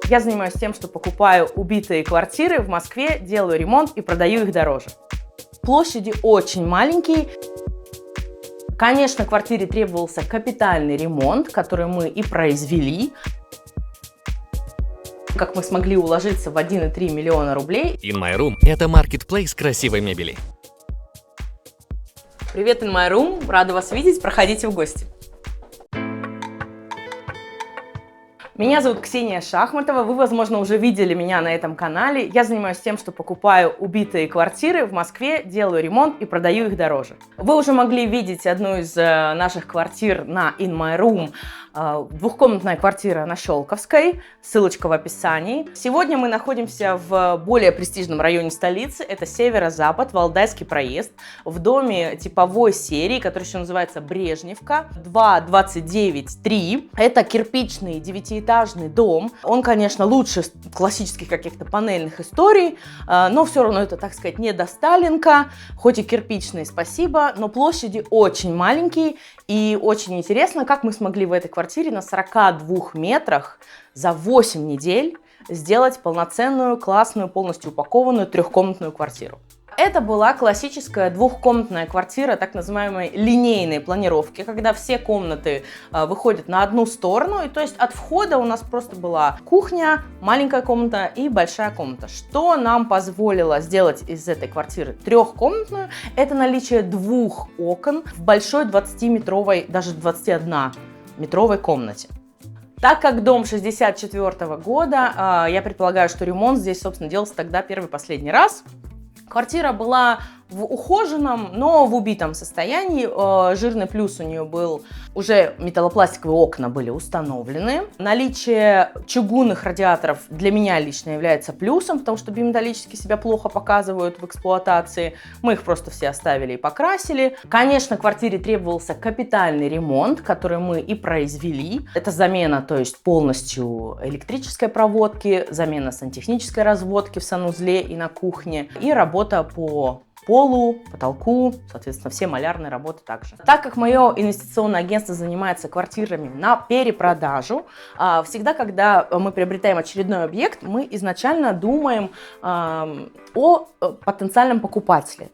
Я занимаюсь тем, что покупаю убитые квартиры в Москве, делаю ремонт и продаю их дороже. Площади очень маленькие. Конечно, квартире требовался капитальный ремонт, который мы и произвели. Как мы смогли уложиться в 1,3 миллиона рублей. In My Room – это маркетплейс красивой мебели. Привет, In My Room! Рада вас видеть, проходите в гости. Меня зовут Ксения Шахматова, вы, возможно, уже видели меня на этом канале. Я занимаюсь тем, что покупаю убитые квартиры в Москве, делаю ремонт и продаю их дороже. Вы уже могли видеть одну из наших квартир на In My Room, двухкомнатная квартира на Щелковской, ссылочка в описании. Сегодня мы находимся в более престижном районе столицы, это Северо-Запад, Валдайский проезд, в доме типовой серии, который еще называется Брежневка, 229-3. Это кирпичный 9-этажный дом. Он, конечно, лучше классических каких-то панельных историй, но все равно это, так сказать, не досталинка, хоть и кирпичный, спасибо, но площади очень маленькие. И очень интересно, как мы смогли в этой квартире на 42 метрах за 8 недель сделать полноценную, классную, полностью упакованную трехкомнатную квартиру. Это была классическая двухкомнатная квартира так называемой линейной планировки, когда все комнаты выходят на одну сторону, и то есть от входа у нас просто была кухня, маленькая комната и большая комната. Что нам позволило сделать из этой квартиры трехкомнатную, это наличие двух окон в большой 20-метровой, даже 21-метровой комнате. Так как дом 64-го года, я предполагаю, что ремонт здесь, собственно, делался тогда первый и последний раз. Квартира была в ухоженном, но в убитом состоянии. Жирный плюс у нее был, уже металлопластиковые окна были установлены. Наличие чугунных радиаторов для меня лично является плюсом, потому что биметаллические себя плохо показывают в эксплуатации. Мы их просто все оставили и покрасили. Конечно, квартире требовался капитальный ремонт, который мы и произвели. Это замена, то есть полностью электрической проводки, замена сантехнической разводки в санузле и на кухне, и работа по полу, потолку, соответственно, все малярные работы также. Так как мое инвестиционное агентство занимается квартирами на перепродажу, всегда, когда мы приобретаем очередной объект, мы изначально думаем о потенциальном покупателе.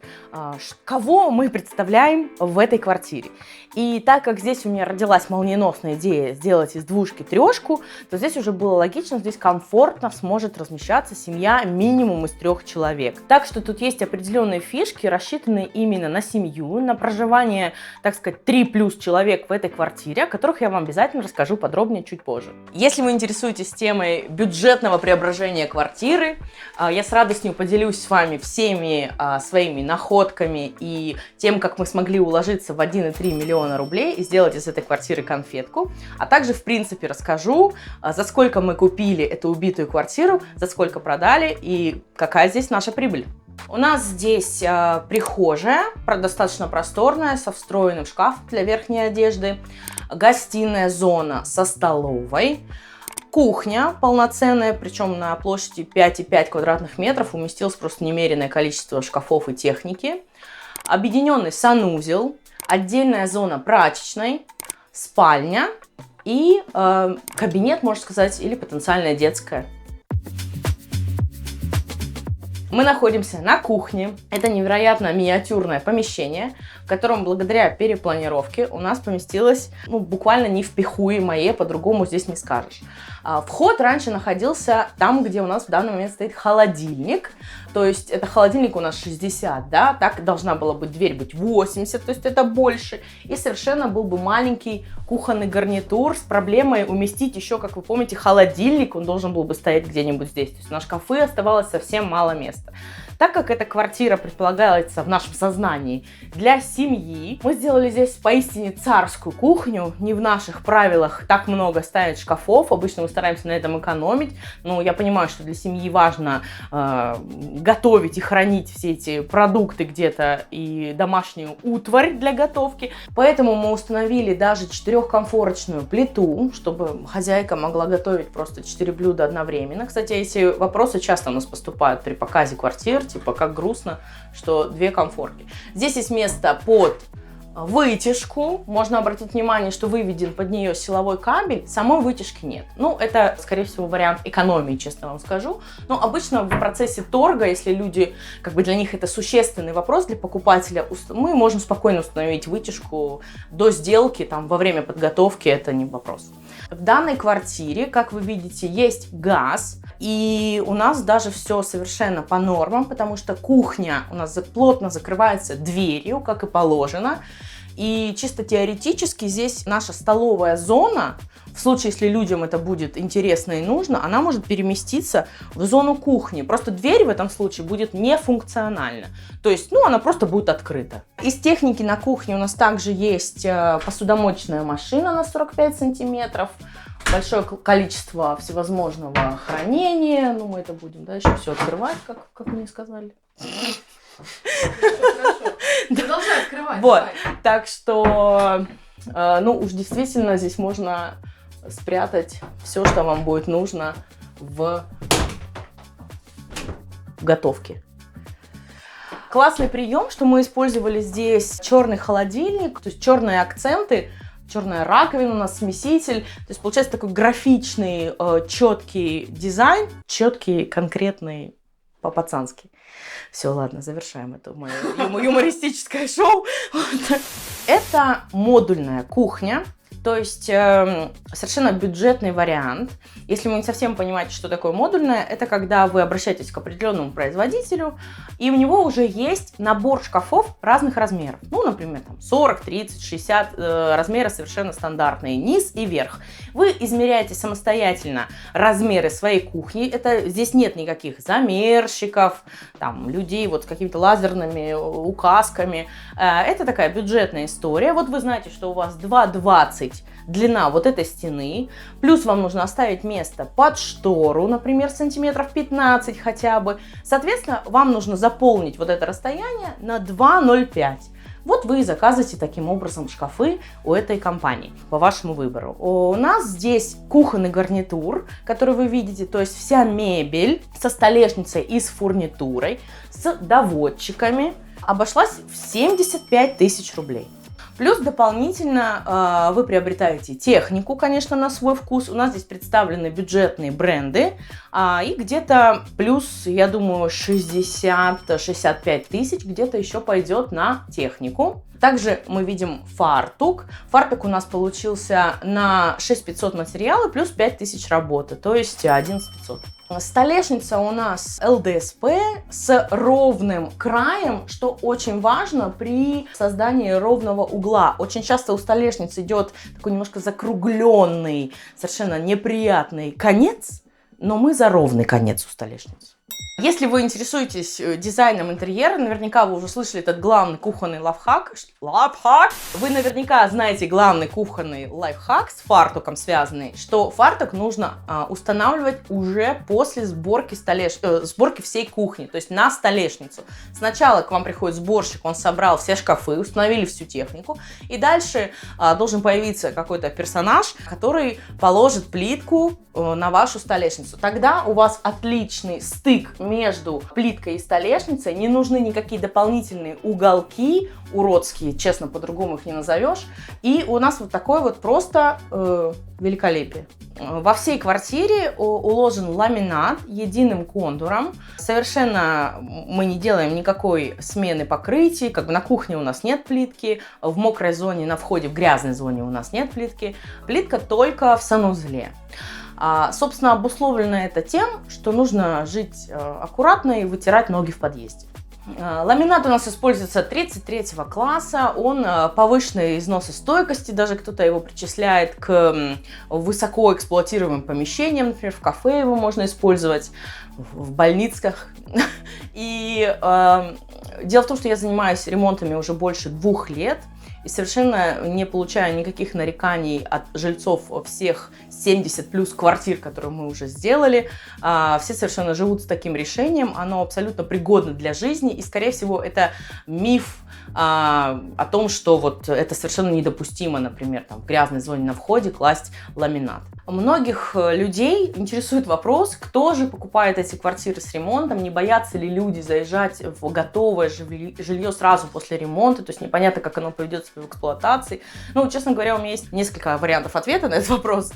Кого мы представляем в этой квартире? И так как здесь у меня родилась молниеносная идея сделать из двушки трешку, то здесь уже было логично, здесь комфортно сможет размещаться семья минимум из 3 человек. Так что тут есть определенные фишки, рассчитанные именно на семью, на проживание, так сказать, 3+ человек в этой квартире, о которых я вам обязательно расскажу подробнее чуть позже. Если вы интересуетесь темой бюджетного преображения квартиры, я с радостью поделюсь с вами всеми своими находками и тем, как мы смогли уложиться в 1,3 миллиона рублей и сделать из этой квартиры конфетку. А также, в принципе, расскажу, за сколько мы купили эту убитую квартиру, за сколько продали и какая здесь наша прибыль. У нас здесь прихожая, достаточно просторная, со встроенным шкафом для верхней одежды, гостиная зона со столовой, кухня полноценная, причем на площади 5,5 квадратных метров уместилось просто немереное количество шкафов и техники, объединенный санузел, отдельная зона прачечной, спальня и кабинет, можно сказать, или потенциальная детская. Мы находимся на кухне. Это невероятно миниатюрное помещение, в котором благодаря перепланировке у нас поместилось буквально невпихуемое, по-другому здесь не скажешь. Вход раньше находился там, где у нас в данный момент стоит холодильник. То есть это холодильник у нас 60, да, так должна была быть дверь быть 80, то есть это больше. И совершенно был бы маленький кухонный гарнитур с проблемой уместить еще, как вы помните, холодильник. Он должен был бы стоять где-нибудь здесь. То есть на шкафы оставалось совсем мало места. Так как эта квартира предполагается в нашем сознании для семьи, мы сделали здесь поистине царскую кухню. Не в наших правилах так много ставить шкафов, обычно мы стараемся на этом экономить, но я понимаю, что для семьи важно готовить и хранить все эти продукты где-то и домашнюю утварь для готовки. Поэтому мы установили даже 4-комфорочную плиту, чтобы хозяйка могла готовить просто 4 блюда одновременно. Кстати, эти вопросы часто у нас поступают при показе квартир, типа как грустно, что 2 комфорки. Здесь есть место под Вытяжку. Можно обратить внимание, что выведен под нее силовой кабель. Самой вытяжки нет. Ну, это, скорее всего, вариант экономии, честно вам скажу. Но обычно в процессе торга, если люди, как бы для них это существенный вопрос для покупателя, мы можем спокойно установить вытяжку до сделки, там, во время подготовки, это не вопрос. В данной квартире, как вы видите, есть газ. И у нас даже все совершенно по нормам, потому что кухня у нас плотно закрывается дверью, как и положено. И чисто теоретически здесь наша столовая зона, в случае, если людям это будет интересно и нужно, она может переместиться в зону кухни. Просто дверь в этом случае будет нефункциональна. То есть, она просто будет открыта. Из техники на кухне у нас также есть посудомоечная машина на 45 сантиметров. Большое количество всевозможного хранения. Мы это будем, еще все открывать, как мне сказали. Хорошо. Продолжай открывать. Вот. Так что, уж действительно здесь можно спрятать все, что вам будет нужно в готовке. Классный прием, что мы использовали здесь черный холодильник, то есть черные акценты. Черная раковина у нас, смеситель. То есть получается такой графичный, четкий дизайн. Четкий, конкретный, по-пацански. Все, ладно, завершаем это мое юмористическое шоу. Это модульная кухня. То есть совершенно бюджетный вариант. Если вы не совсем понимаете, что такое модульное, это когда вы обращаетесь к определенному производителю, и у него уже есть набор шкафов разных размеров. Например, 40, 30, 60 размеры совершенно стандартные, низ и верх. Вы измеряете самостоятельно размеры своей кухни. Здесь нет никаких замерщиков, людей с какими-то лазерными указками. Это такая бюджетная история. Вот вы знаете, что у вас 2,20 длина вот этой стены, плюс вам нужно оставить место под штору, например, сантиметров 15 хотя бы. Соответственно, вам нужно заполнить вот это расстояние на 2,05. Вот вы заказываете таким образом шкафы у этой компании по вашему выбору. У нас здесь кухонный гарнитур, который вы видите, то есть вся мебель со столешницей и с фурнитурой, с доводчиками, обошлась в 75 тысяч рублей. Плюс дополнительно вы приобретаете технику, конечно, на свой вкус. У нас здесь представлены бюджетные бренды. И где-то плюс, я думаю, 60-65 тысяч где-то еще пойдет на технику. Также мы видим фартук. Фартук у нас получился на 6500 материала плюс 5000 работы, то есть 11500. Столешница у нас ЛДСП с ровным краем, что очень важно при создании ровного угла. Очень часто у столешницы идет такой немножко закругленный, совершенно неприятный конец, но мы за ровный конец у столешницы. Если вы интересуетесь дизайном интерьера, наверняка вы уже слышали этот главный кухонный лайфхак. Вы наверняка знаете главный кухонный лайфхак с фартуком связанный, что фартук нужно устанавливать уже после сборки всей кухни, то есть на столешницу. Сначала к вам приходит сборщик, он собрал все шкафы, установили всю технику, и дальше должен появиться какой-то персонаж, который положит плитку на вашу столешницу. Тогда у вас отличный стык между плиткой и столешницей, не нужны никакие дополнительные уголки уродские, честно, по-другому их не назовешь, и у нас вот такое вот просто великолепие. Во всей квартире уложен ламинат единым контуром. Совершенно мы не делаем никакой смены покрытий, на кухне у нас нет плитки, в мокрой зоне, на входе, в грязной зоне у нас нет плитки. Плитка только в санузле. Собственно, обусловлено это тем, что нужно жить аккуратно и вытирать ноги в подъезде. Ламинат у нас используется 33 класса, он повышенной износостойкости, даже кто-то его причисляет к высоко эксплуатируемым помещениям, например, в кафе его можно использовать, в больницах. И дело в том, что я занимаюсь ремонтами уже больше 2 лет, и совершенно не получаю никаких нареканий от жильцов всех 70 плюс квартир, которые мы уже сделали, все совершенно живут с таким решением, оно абсолютно пригодно для жизни, и, скорее всего, это миф о том, что вот это совершенно недопустимо, например, там, в грязной зоне на входе класть ламинат. Многих людей интересует вопрос, кто же покупает эти квартиры с ремонтом, не боятся ли люди заезжать в готовое жилье сразу после ремонта, то есть непонятно, как оно поведет себя в эксплуатации. Ну, честно говоря, у меня есть несколько вариантов ответа на этот вопрос.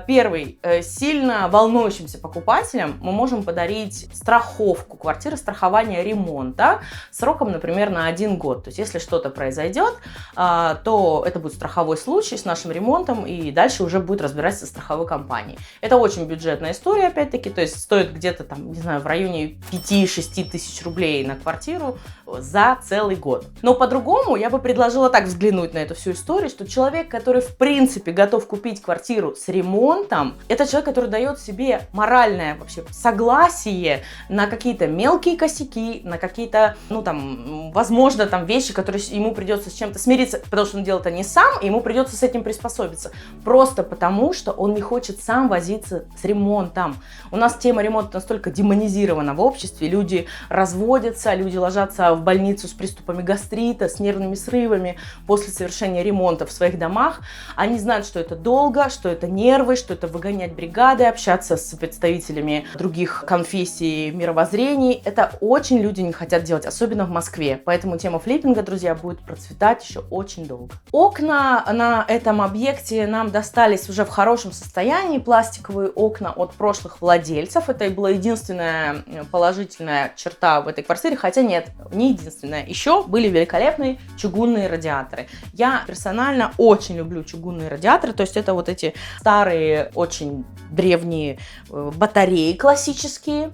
Первый. Сильно волнующимся покупателям мы можем подарить страховку квартиры, страхование ремонта сроком, например, на 1 год. То есть, если что-то произойдет, то это будет страховой случай с нашим ремонтом, и дальше уже будет разбираться страховой компании. Это очень бюджетная история, опять-таки, то есть стоит где-то там, не знаю, в районе 5-6 тысяч рублей на квартиру за целый год. Но по-другому я бы предложила так взглянуть на эту всю историю, что человек, который в принципе готов купить квартиру с ремонтом, это человек, который дает себе моральное вообще согласие на какие-то мелкие косяки, на какие-то, ну там, возможно, там вещи, которые ему придется с чем-то смириться, потому что он делает это не сам, и ему придется с этим приспособиться. Просто потому, что он не хочет сам возиться с ремонтом. У нас тема ремонта настолько демонизирована в обществе, люди разводятся, люди ложатся в больницу с приступами гастрита, с нервными срывами после совершения ремонта в своих домах. Они знают, что это долго, что это нервы, что это выгонять бригады, общаться с представителями других конфессий, мировоззрений. Это очень люди не хотят делать, особенно в Москве. Поэтому тема флиппинга, друзья, будет процветать еще очень долго. Окна на этом объекте нам достались уже в хорошем состоянии, пластиковые окна от прошлых владельцев. Это и была единственная положительная черта в этой квартире, хотя нет, не единственная. Еще были великолепные чугунные радиаторы. Я персонально очень люблю чугунные радиаторы, то есть это вот эти старые, очень древние батареи классические,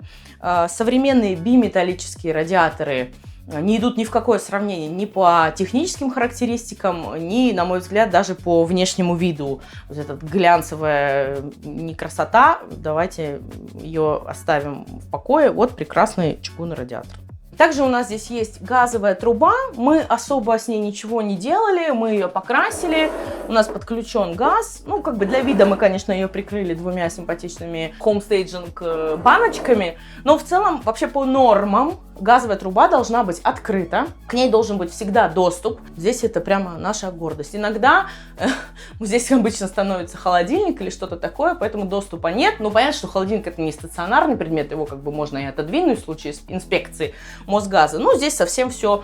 современные биметаллические радиаторы не идут ни в какое сравнение ни по техническим характеристикам, ни, на мой взгляд, даже по внешнему виду. Вот эта глянцевая не красота, давайте ее оставим в покое. Вот прекрасный чугунный радиатор. Также у нас здесь есть газовая труба, мы особо с ней ничего не делали, мы ее покрасили, у нас подключен газ, ну как бы для вида мы, конечно, ее прикрыли 2 симпатичными Homestaging баночками, но в целом вообще по нормам газовая труба должна быть открыта, к ней должен быть всегда доступ, здесь это прямо наша гордость. Иногда здесь обычно становится холодильник или что-то такое, поэтому доступа нет, но понятно, что холодильник это не стационарный предмет, его как бы можно и отодвинуть в случае инспекции Мосгаза. Ну, здесь совсем все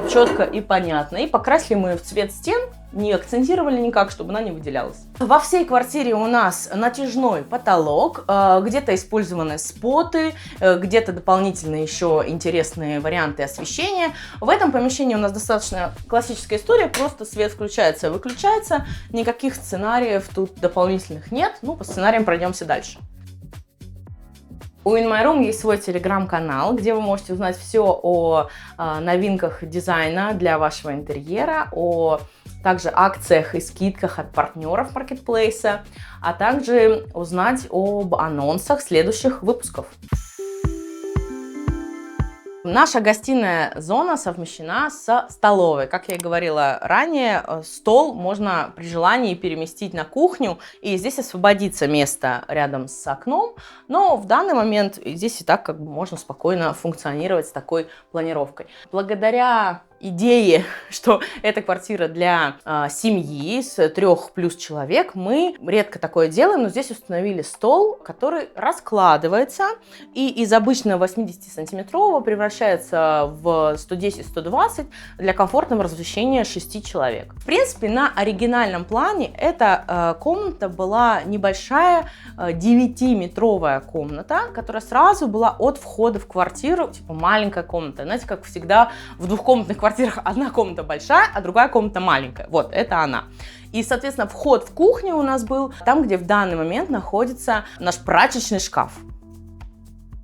четко и понятно. И покрасили мы в цвет стен, не акцентировали никак, чтобы она не выделялась. Во всей квартире у нас натяжной потолок, где-то использованы споты, где-то дополнительные еще интересные варианты освещения. В этом помещении у нас достаточно классическая история, просто свет включается и выключается, никаких сценариев тут дополнительных нет. Ну, по сценариям пройдемся дальше. У In My Room есть свой телеграм-канал, где вы можете узнать все о новинках дизайна для вашего интерьера, о также акциях и скидках от партнеров маркетплейса, а также узнать об анонсах следующих выпусков. Наша гостиная зона совмещена с столовой. Как я и говорила ранее, стол можно при желании переместить на кухню, и здесь освободится место рядом с окном, но в данный момент здесь и так как бы можно спокойно функционировать с такой планировкой. Благодаря идее, что эта квартира для семьи с 3+ человек, мы редко такое делаем, но здесь установили стол, который раскладывается и из обычного 80-сантиметрового превращается в 110-120 для комфортного размещения 6 человек. В принципе, на оригинальном плане эта комната была небольшая 9-метровая комната, которая сразу была от входа в квартиру, типа маленькая комната. Знаете, как всегда в двухкомнатных квартирах одна комната большая, а другая комната маленькая. Вот, это она. И, соответственно, вход в кухню у нас был там, где в данный момент находится наш прачечный шкаф.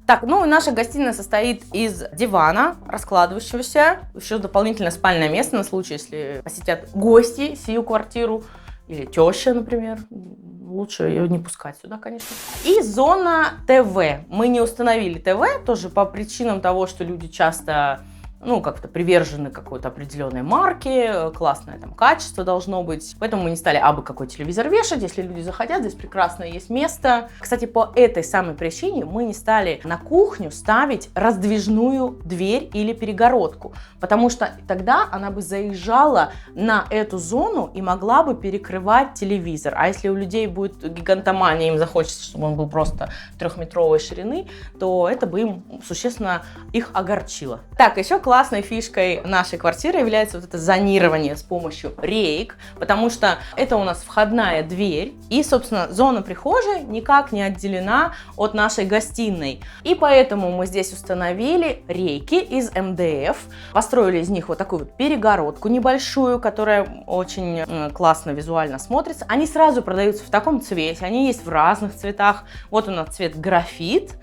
Так, ну и наша гостиная состоит из дивана, раскладывающегося, еще дополнительное спальное место на случай, если посетят гости сию квартиру, или теща, например. Лучше ее не пускать сюда, конечно. И зона ТВ. Мы не установили ТВ, тоже по причинам того, что люди часто ну, как-то привержены какой-то определенной марке, классное там качество должно быть. Поэтому мы не стали абы какой телевизор вешать. Если люди захотят, здесь прекрасно есть место. Кстати, по этой самой причине мы не стали на кухню ставить раздвижную дверь или перегородку, потому что тогда она бы заезжала на эту зону и могла бы перекрывать телевизор. А если у людей будет гигантомания, им захочется, чтобы он был просто 3-метровой ширины, то это бы им существенно их огорчило. Так, еще классной фишкой нашей квартиры является вот это зонирование с помощью рейк, потому что это у нас входная дверь, и, собственно, зона прихожей никак не отделена от нашей гостиной. И поэтому мы здесь установили рейки из МДФ, построили из них вот такую вот перегородку небольшую, которая очень классно визуально смотрится. Они сразу продаются в таком цвете, они есть в разных цветах. Вот у нас цвет графит.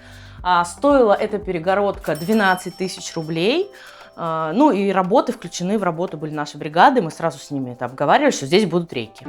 Стоила эта перегородка 12 тысяч рублей. Ну и работы включены, в работу были наши бригады, мы сразу с ними это обговаривали, что здесь будут рейки.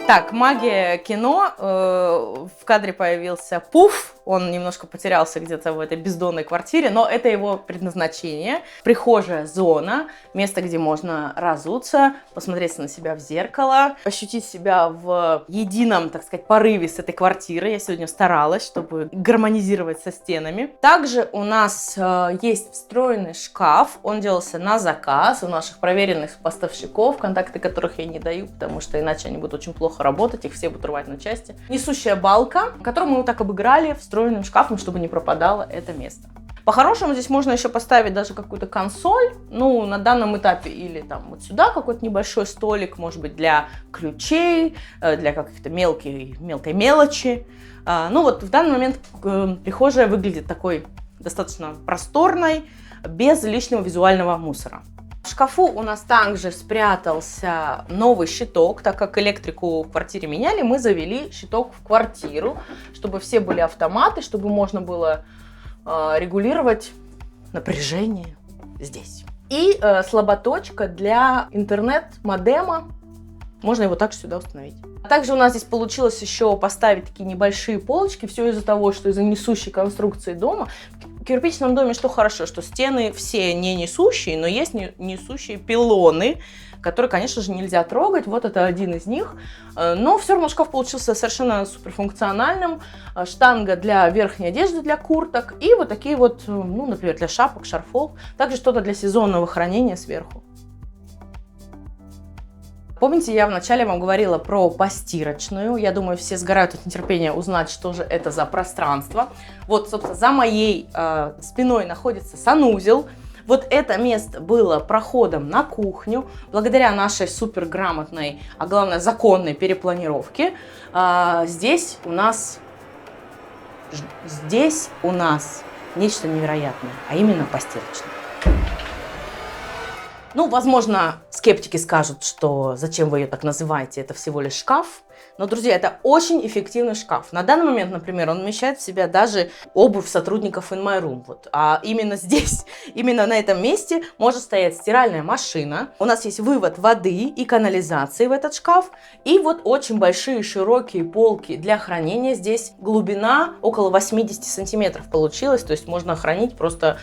Так, магия кино. В кадре появился Пуф. Он немножко потерялся где-то в этой бездонной квартире, но это его предназначение. Прихожая зона, место, где можно разуться, посмотреть на себя в зеркало, ощутить себя в едином, так сказать, порыве с этой квартирой. Я сегодня старалась, чтобы гармонизировать со стенами. Также у нас есть встроенный шкаф. Он делался на заказ у наших проверенных поставщиков, контакты которых я не даю, потому что иначе они будут очень плохо работать, их все будут рвать на части. Несущая балка, которую мы вот так обыграли встроенным шкафом, чтобы не пропадало это место. По-хорошему здесь можно еще поставить даже какую-то консоль, ну, на данном этапе, или там вот сюда какой-то небольшой столик, может быть, для ключей, для каких-то мелкой мелочи. Ну вот в данный момент прихожая выглядит такой достаточно просторной, без лишнего визуального мусора. В шкафу у нас также спрятался новый щиток, так как электрику в квартире меняли, мы завели щиток в квартиру, чтобы все были автоматы, чтобы можно было регулировать напряжение здесь. И слаботочка для интернет-модема, можно его также сюда установить. Также у нас здесь получилось еще поставить такие небольшие полочки, все из-за того, что из-за несущей конструкции дома. В кирпичном доме что хорошо, что стены все не несущие, но есть несущие пилоны, которые, конечно же, нельзя трогать. Вот это один из них. Но все равно шкаф получился совершенно суперфункциональным. Штанга для верхней одежды, для курток. И вот такие вот, ну, например, для шапок, шарфов. Также что-то для сезонного хранения сверху. Помните, я вначале вам говорила про постирочную. Я думаю, все сгорают от нетерпения узнать, что же это за пространство. Вот, собственно, за моей спиной находится санузел. Вот это место было проходом на кухню. Благодаря нашей суперграмотной, а главное законной перепланировке, здесь у нас нечто невероятное, а именно постирочная. Ну, возможно, скептики скажут, что зачем вы ее так называете, это всего лишь шкаф. Но, друзья, это очень эффективный шкаф. На данный момент, например, он вмещает в себя даже обувь сотрудников In My Room. Вот. А именно здесь, именно на этом месте может стоять стиральная машина. У нас есть вывод воды и канализации в этот шкаф. И вот очень большие широкие полки для хранения. Здесь глубина около 80 сантиметров получилась. То есть можно хранить просто,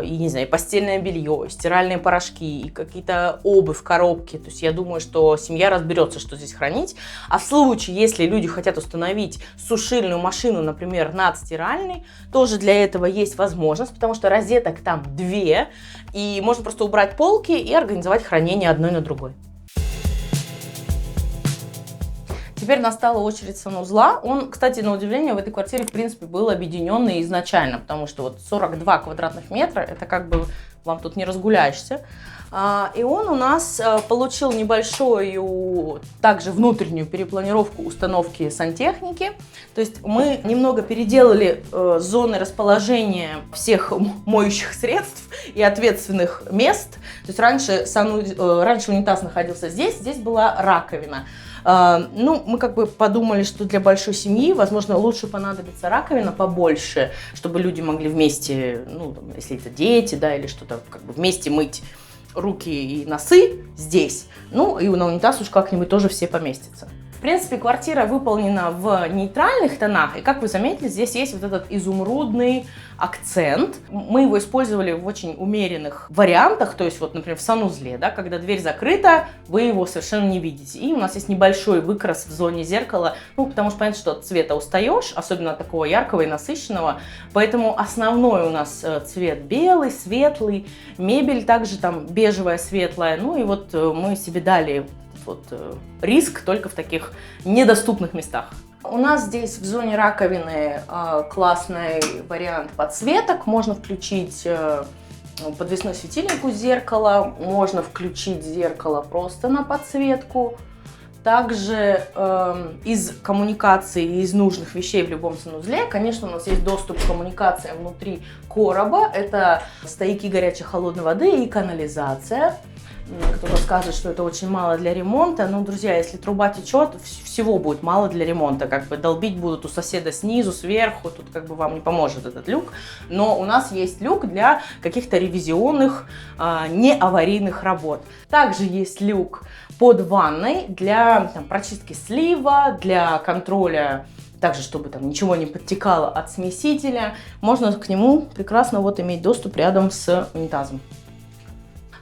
и, не знаю, постельное белье, стиральные порошки, и какие-то обувь, коробки. То есть я думаю, что семья разберется, что здесь хранить. А в случае, если люди хотят установить сушильную машину, например, над стиральной, тоже для этого есть возможность, потому что розеток там 2, и можно просто убрать полки и организовать хранение одной на другой. Теперь настала очередь санузла. Он, кстати, на удивление, в этой квартире, в принципе, был объединенный изначально, потому что вот 42 квадратных метра, это как бы вам тут не разгуляешься. И он у нас получил небольшую, также внутреннюю перепланировку установки сантехники. То есть мы немного переделали зоны расположения всех моющих средств и ответственных мест. То есть раньше унитаз находился здесь, здесь была раковина. Ну, мы как бы подумали, что для большой семьи, возможно, лучше понадобится раковина побольше, чтобы люди могли вместе, ну, если это дети, да, или что-то, как бы вместе мыть руки и носы здесь. Ну, и на унитаз уж как-нибудь тоже все поместятся. В принципе, квартира выполнена в нейтральных тонах, и, как вы заметили, здесь есть вот этот изумрудный акцент. Мы его использовали в очень умеренных вариантах, то есть вот, например, в санузле, да, когда дверь закрыта, вы его совершенно не видите. И у нас есть небольшой выкрас в зоне зеркала, ну, потому что понятно, что от цвета устаешь, особенно от такого яркого и насыщенного, поэтому основной у нас цвет белый, светлый, мебель также там бежевая, светлая, ну и вот мы себе дали вот риск только в таких недоступных местах. У нас здесь в зоне раковины классный вариант подсветок. Можно включить подвесной светильник у зеркала, можно включить зеркало просто на подсветку. Также из коммуникации, из нужных вещей в любом санузле, конечно, у нас есть доступ к коммуникациям внутри короба. Это стояки горячей холодной воды и канализация. Кто-то скажет, что это очень мало для ремонта. Но, друзья, если труба течет, всего будет мало для ремонта. Как бы долбить будут у соседа снизу, сверху. Тут как бы вам не поможет этот люк. Но у нас есть люк для каких-то ревизионных, неаварийных работ. Также есть люк под ванной для прочистки слива, для контроля, также чтобы там ничего не подтекало от смесителя. Можно к нему прекрасно вот иметь доступ рядом с унитазом.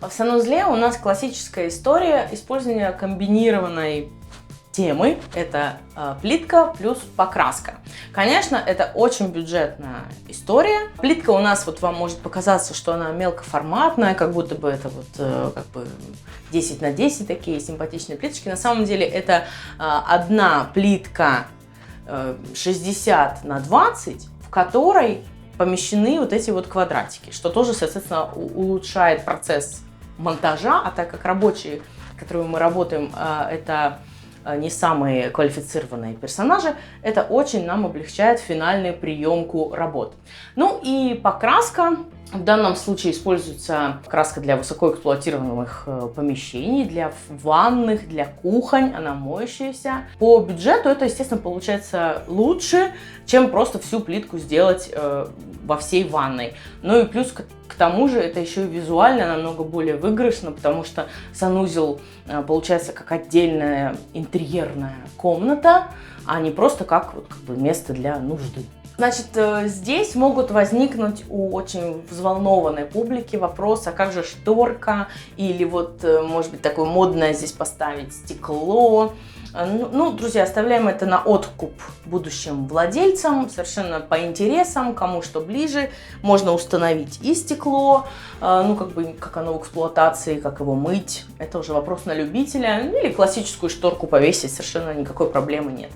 В санузле у нас классическая история использования комбинированной темы. Это плитка плюс покраска. Конечно, это очень бюджетная история. Плитка у нас, вот вам может показаться, что она мелкоформатная, как будто бы это вот как бы 10 на 10 такие симпатичные плиточки. На самом деле это одна плитка 60 на 20, в которой помещены вот эти вот квадратики, что тоже, соответственно, улучшает процесс монтажа, а так как рабочие, с которыми мы работаем, это не самые квалифицированные персонажи, это очень нам облегчает финальную приемку работ. Ну и покраска. В данном случае используется краска для высокоэксплуатируемых помещений, для ванных, для кухонь, она моющаяся. По бюджету это, естественно, получается лучше, чем просто всю плитку сделать во всей ванной. Ну и плюс к тому же это еще и визуально намного более выигрышно, потому что санузел получается как отдельная интерьерная комната, а не просто как бы место для нужды. Значит, здесь могут возникнуть у очень взволнованной публики вопросы, а как же шторка, или вот, может быть, такое модное здесь поставить стекло. Ну, друзья, оставляем это на откуп будущим владельцам, совершенно по интересам, кому что ближе. Можно установить и стекло, ну, как бы, как оно в эксплуатации, как его мыть. Это уже вопрос на любителя. Или классическую шторку повесить, совершенно никакой проблемы нет.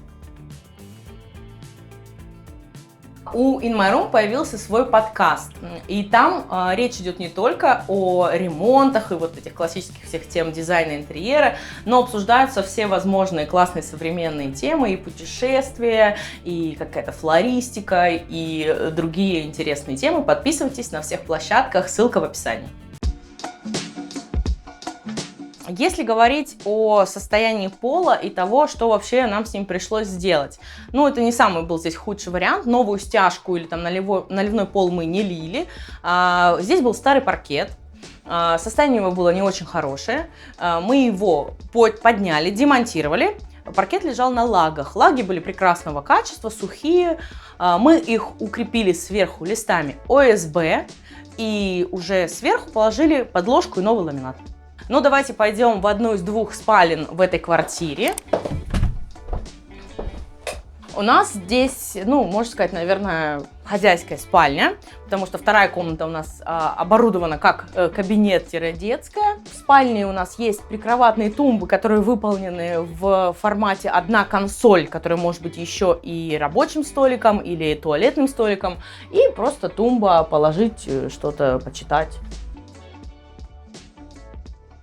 У In My Room появился свой подкаст, и там речь идет не только о ремонтах и вот этих классических всех тем дизайна интерьера, но обсуждаются все возможные классные современные темы, и путешествия, и какая-то флористика, и другие интересные темы. Подписывайтесь на всех площадках, ссылка в описании. Если говорить о состоянии пола и того, что вообще нам с ним пришлось сделать, ну, это не самый был здесь худший вариант. Новую стяжку или там наливной пол мы не лили. Здесь был старый паркет. Состояние его было не очень хорошее. Мы его подняли, демонтировали. Паркет лежал на лагах. Лаги были прекрасного качества, сухие. Мы их укрепили сверху листами ОСБ и уже сверху положили подложку и новый ламинат. Ну, давайте пойдем в одну из двух спален в этой квартире. У нас здесь, ну, можно сказать, наверное, хозяйская спальня, потому что вторая комната у нас оборудована как кабинет-детская. В спальне у нас есть прикроватные тумбы, которые выполнены в формате одна консоль, которая может быть еще и рабочим столиком или туалетным столиком, и просто тумба, положить что-то, почитать.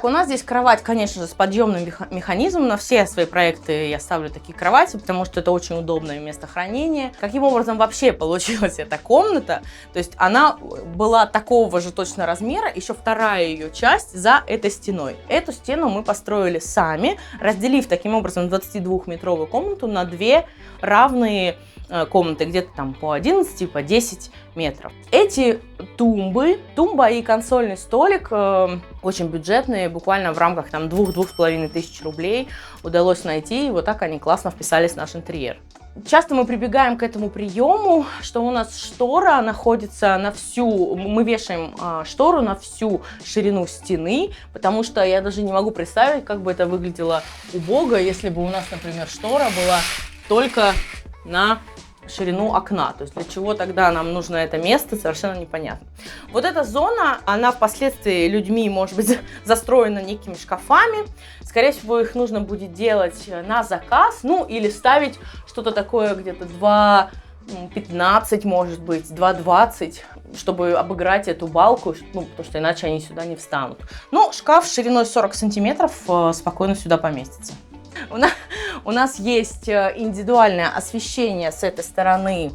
У нас здесь кровать, конечно же, с подъемным механизмом. На все свои проекты я ставлю такие кровати, потому что это очень удобное место хранения. Каким образом вообще получилась эта комната? То есть она была такого же точно размера, еще вторая ее часть за этой стеной. Эту стену мы построили сами, разделив таким образом 22-метровую комнату на две равные комнаты, где-то там по 11, по 10 метров. Эти тумба и консольный столик очень бюджетные, буквально в рамках там 2-2,5 тысяч рублей удалось найти, и вот так они классно вписались в наш интерьер. Часто мы прибегаем к этому приему, что у нас штора находится на всю, мы вешаем штору на всю ширину стены, потому что я даже не могу представить, как бы это выглядело убого, если бы у нас, например, штора была только на ширину окна. То есть для чего тогда нам нужно это место, совершенно непонятно. Вот эта зона, она впоследствии людьми может быть застроена некими шкафами. Скорее всего, их нужно будет делать на заказ, ну или ставить что-то такое где-то 2,15, может быть, 2,20, чтобы обыграть эту балку, ну, потому что иначе они сюда не встанут. Но шкаф шириной 40 сантиметров спокойно сюда поместится. У нас есть индивидуальное освещение с этой стороны.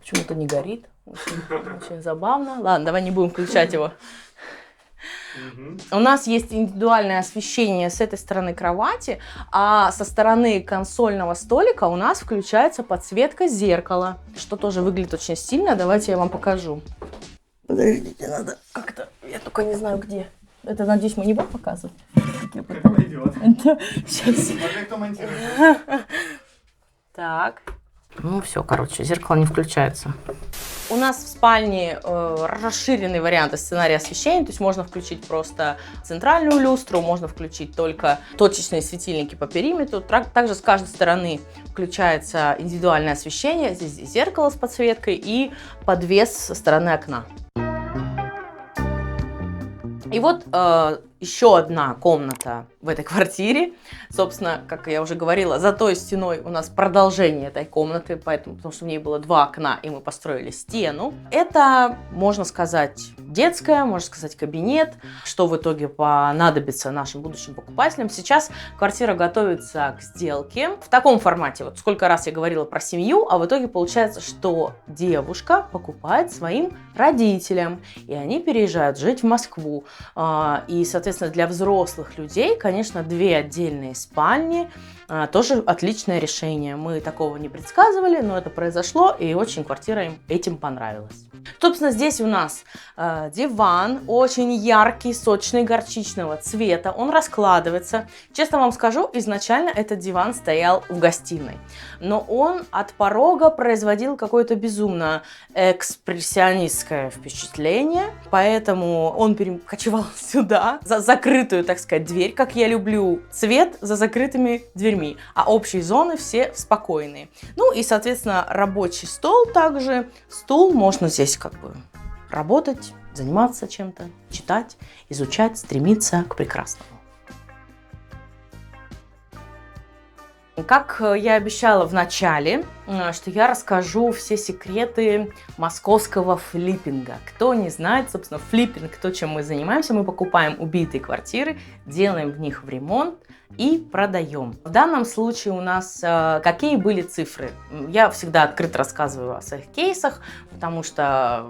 Почему-то не горит. Очень забавно. Ладно, давай не будем включать его. У нас есть индивидуальное освещение с этой стороны кровати, а со стороны консольного столика у нас включается подсветка зеркала, что тоже выглядит очень стильно. Давайте я вам покажу. Подождите, надо как-то... Я только не знаю, где. Это, надеюсь, мы не будем показывать? Сейчас. Так. Ну все, короче, зеркало не включается. У нас в спальне расширенный вариант сценария освещения, то есть можно включить просто центральную люстру, можно включить только точечные светильники по периметру. Также с каждой стороны включается индивидуальное освещение, здесь зеркало с подсветкой и подвес со стороны окна. И вот еще одна комната в этой квартире. Собственно, как я уже говорила, за той стеной у нас продолжение этой комнаты, потому что в ней было 2 окна, и мы построили стену. Это, можно сказать, детская, можно сказать, кабинет, что в итоге понадобится нашим будущим покупателям. Сейчас квартира готовится к сделке в таком формате. Вот сколько раз я говорила про семью, а в итоге получается, что девушка покупает своим родителям, и они переезжают жить в Москву. И, соответственно, для взрослых людей, конечно, 2 отдельные спальни тоже отличное решение. Мы такого не предсказывали, но это произошло, и очень квартира им этим понравилась. Собственно, здесь у нас диван, очень яркий, сочный, горчичного цвета. Он раскладывается. Честно вам скажу, изначально этот диван стоял в гостиной, но он от порога производил какое-то безумно экспрессионистское впечатление, поэтому он перекочевал сюда, за закрытую, так сказать, дверь, как я люблю цвет за закрытыми дверьми, а общие зоны все спокойные. Ну и, соответственно, рабочий стол также, стул, можно здесь как бы работать, заниматься чем-то, читать, изучать, стремиться к прекрасному. Как я обещала в начале, что я расскажу все секреты московского флиппинга. Кто не знает, собственно, флиппинг, то, чем мы занимаемся, мы покупаем убитые квартиры, делаем в них ремонт и продаем. В данном случае у нас какие были цифры? Я всегда открыто рассказываю о своих кейсах, потому что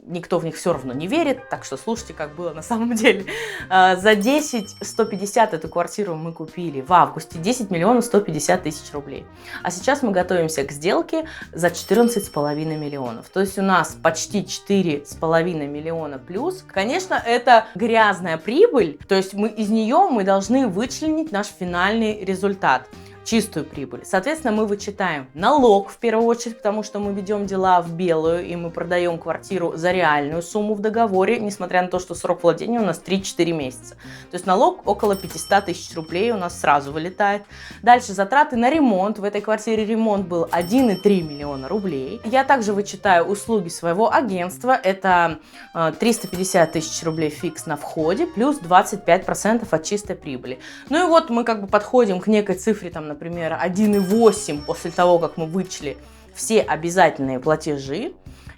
никто в них все равно не верит, так что слушайте, как было на самом деле. За 10 150 эту квартиру мы купили в августе, 10 миллионов 150 тысяч рублей. А сейчас мы готовимся к сделке за 14,5 миллионов. То есть у нас почти 4,5 миллиона плюс. Конечно, это грязная прибыль, то есть из нее мы должны вычленить наш финальный результат. Чистую прибыль. Соответственно, мы вычитаем налог в первую очередь, потому что мы ведем дела в белую, и мы продаем квартиру за реальную сумму в договоре, несмотря на то, что срок владения у нас 3-4 месяца. То есть налог около 500 тысяч рублей у нас сразу вылетает. Дальше затраты на ремонт. В этой квартире ремонт был 1,3 миллиона рублей. Я также вычитаю услуги своего агентства. Это 350 тысяч рублей фикс на входе, плюс 25% от чистой прибыли. Ну и вот мы как бы подходим к некой цифре, там, например, 1,8 после того, как мы вычли все обязательные платежи.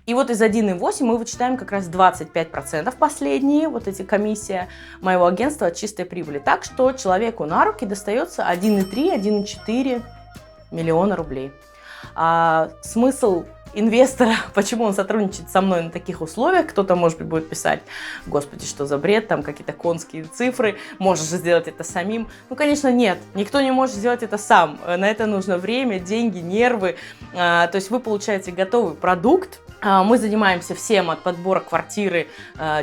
И вот из 1,8 мы вычитаем как раз 25% последние, вот эти комиссия моего агентства от чистой прибыли. Так что человеку на руки достается 1,3-1,4 миллиона рублей. Смысл инвестора, почему он сотрудничает со мной на таких условиях. Кто-то, может быть, будет писать: господи, что за бред, там какие-то конские цифры, можешь же сделать это самим. Ну, конечно, нет, никто не может сделать это сам. На это нужно время, деньги, нервы. То есть вы получаете готовый продукт. Мы занимаемся всем от подбора квартиры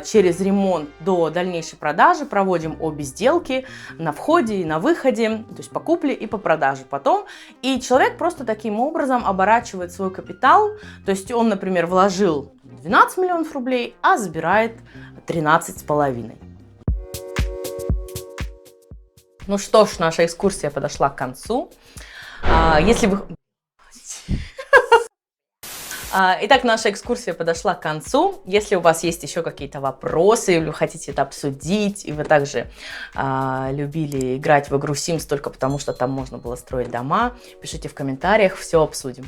через ремонт до дальнейшей продажи, проводим обе сделки на входе и на выходе, то есть по купле и по продаже потом. И человек просто таким образом оборачивает свой капитал, то есть он, например, вложил 12 миллионов рублей, а забирает 13,5. Ну что ж, наша экскурсия подошла к концу. Если вы... Итак, наша экскурсия подошла к концу. Если у вас есть еще какие-то вопросы, или вы хотите это обсудить, и вы также любили играть в игру Sims только потому, что там можно было строить дома, пишите в комментариях, все обсудим.